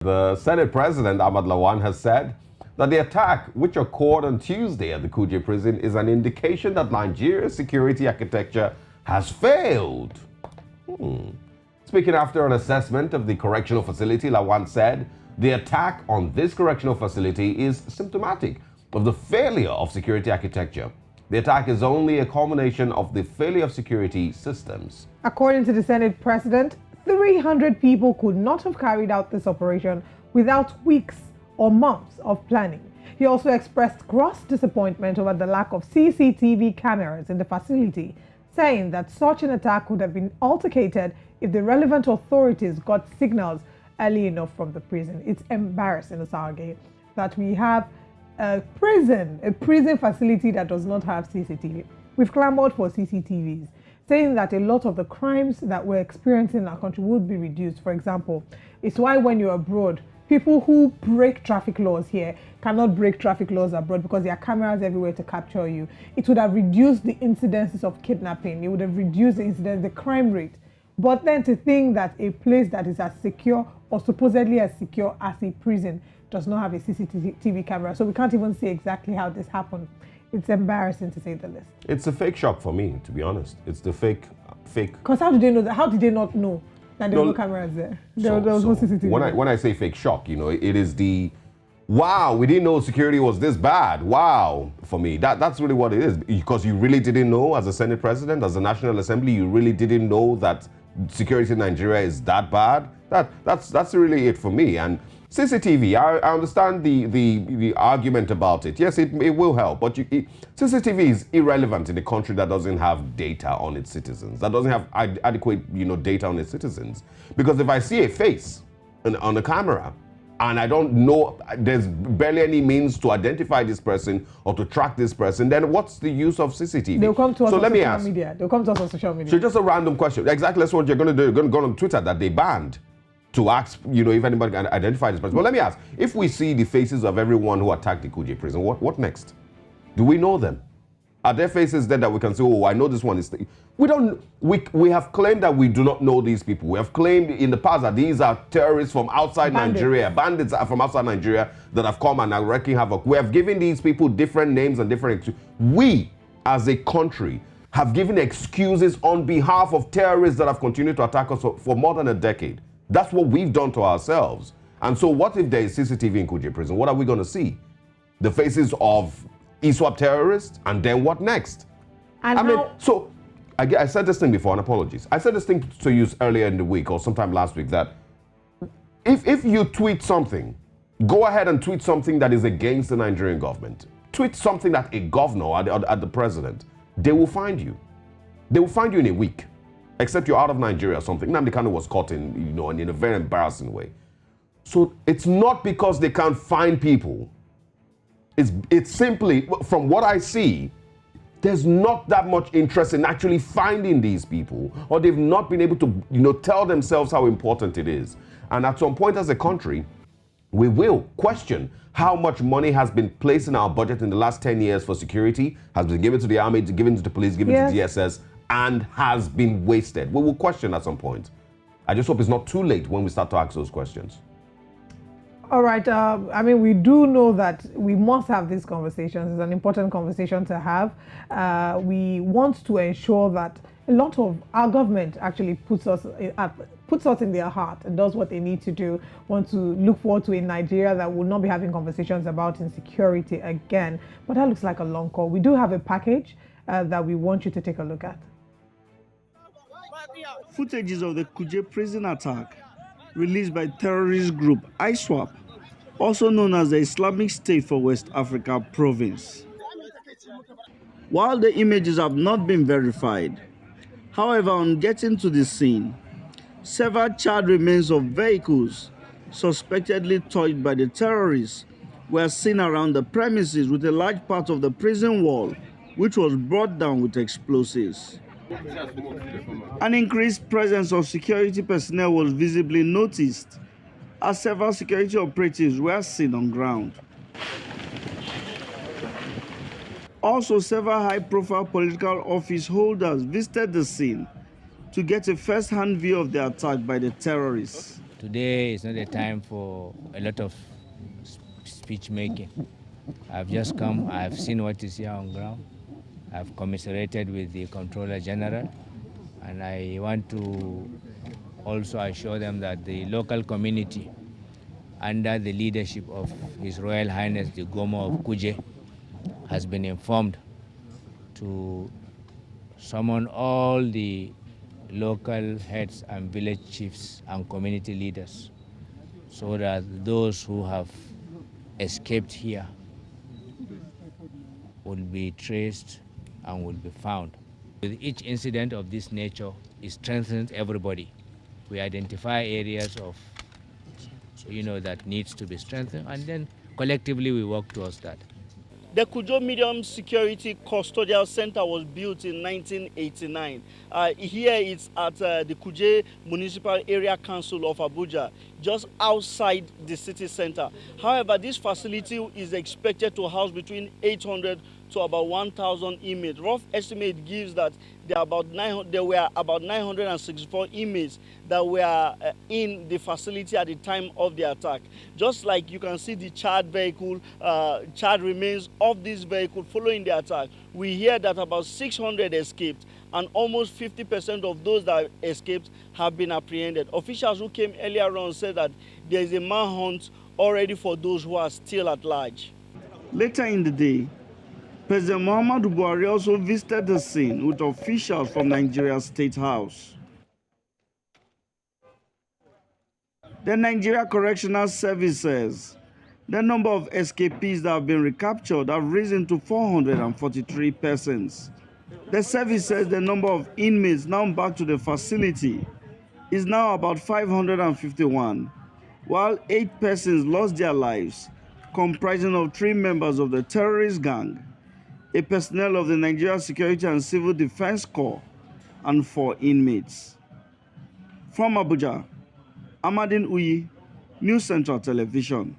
The Senate President, Ahmad Lawan, has said that the attack, which occurred on Tuesday at the Kuje prison, is an indication that Nigeria's security architecture has failed. Speaking after an assessment of the correctional facility, Lawan said the attack on this correctional facility is symptomatic of the failure of security architecture. The attack is only a culmination of the failure of security systems. According to the Senate President, 300 people could not have carried out this operation without weeks or months of planning. He also expressed gross disappointment over the lack of CCTV cameras in the facility, saying that such an attack would have been altercated if the relevant authorities got signals early enough from the prison. It's embarrassing, Osage, that we have a prison facility that does not have CCTV. We've clamored for CCTVs, saying that a lot of the crimes that we're experiencing in our country would be reduced. For example, it's why when you're abroad, people who break traffic laws here cannot break traffic laws abroad because there are cameras everywhere to capture you. It would have reduced the incidences of kidnapping. It would have reduced the crime rate. But then to think that a place that is as secure or supposedly as secure as a prison does not have a CCTV camera. So we can't even see exactly how this happened. It's embarrassing to say the least. It's a fake shock for me, to be honest. It's the fake. Because how did they know that? How did they not know that there were no cameras there? There was no CCTV. When I say fake shock, it is the, wow, we didn't know security was this bad. Wow, for me, that's really what it is. Because you really didn't know, as a Senate President, as a National Assembly, you really didn't know that security in Nigeria is that bad. That's really it for me. And CCTV, I understand the argument about it. Yes, it will help, but CCTV is irrelevant in a country that doesn't have data on its citizens, that doesn't have adequate data on its citizens. Because if I see a face on a camera and I don't know, there's barely any means to identify this person or to track this person, then what's the use of CCTV? They'll come to us on social media. They'll come to us on social media. So just a random question. Exactly, that's what you're going to do. You're going to go on Twitter that they banned, to ask, if anybody can identify this person. But let me ask, if we see the faces of everyone who attacked the Kuje prison, what next? Do we know them? Are there faces there that we can say, oh, I know this one is... We don't... We have claimed that we do not know these people. We have claimed in the past that these are terrorists from outside Nigeria. Bandits are from outside Nigeria that have come and are wreaking havoc. We have given these people different names and different... We, as a country, have given excuses on behalf of terrorists that have continued to attack us for more than a decade. That's what we've done to ourselves. And so what if there is CCTV in Kuje prison? What are we going to see? The faces of ISWAP terrorists? And then what next? So I said this thing before, and apologies. I said this thing to you earlier in the week or sometime last week that if you tweet something, go ahead and tweet something that is against the Nigerian government. Tweet something that a governor at the president, they will find you. They will find you in a week. Except you're out of Nigeria or something. Nnamdi Kanu was caught in a very embarrassing way. So it's not because they can't find people. It's simply, from what I see, there's not that much interest in actually finding these people, or they've not been able to, tell themselves how important it is. And at some point as a country, we will question how much money has been placed in our budget in the last 10 years for security, has been given to the army, given to the police, given to DSS, and has been wasted. We will question at some point. I just hope it's not too late when we start to ask those questions. All right. We do know that we must have these conversations. It's an important conversation to have. We want to ensure that a lot of our government actually puts us in their heart and does what they need to do. Want to look forward to a Nigeria that will not be having conversations about insecurity again. But that looks like a long call. We do have a package that we want you to take a look at. Footages of the Kuje prison attack released by terrorist group ISWAP, also known as the Islamic State for West Africa province. While the images have not been verified, however, on getting to the scene, several charred remains of vehicles suspectedly towed by the terrorists were seen around the premises, with a large part of the prison wall which was brought down with explosives. An increased presence of security personnel was visibly noticed as several security operatives were seen on ground. Also, several high-profile political office holders visited the scene to get a first-hand view of the attack by the terrorists. Today is not a time for a lot of speech making. I've just come, I've seen what is here on ground. I've commiserated with the Controller General, and I want to also assure them that the local community, under the leadership of His Royal Highness the Gomo of Kuje, has been informed to summon all the local heads and village chiefs and community leaders so that those who have escaped here will be traced and will be found. With each incident of this nature, it strengthens everybody. We identify areas of, that needs to be strengthened, and then collectively we work towards that. The Kuje Medium Security Custodial Center was built in 1989. Here it's at the Kuje Municipal Area Council of Abuja, just outside the city center. However, this facility is expected to house between 800 to about 1,000 inmates. Rough estimate gives that there were about 964 inmates that were in the facility at the time of the attack. Just like you can see the charred vehicle, charred remains of this vehicle following the attack. We hear that about 600 escaped, and almost 50% of those that escaped have been apprehended. Officials who came earlier on said that there is a manhunt already for those who are still at large. Later in the day, President Muhammadu Buhari also visited the scene with officials from Nigeria's State House. The Nigeria Correctional Service says the number of escapees that have been recaptured have risen to 443 persons. The service says the number of inmates now back to the facility is now about 551, while 8 persons lost their lives, comprising of 3 members of the terrorist gang, a personnel of the Nigeria Security and Civil Defense Corps, and 4 inmates. From Abuja, Amadin Uyi, News Central Television.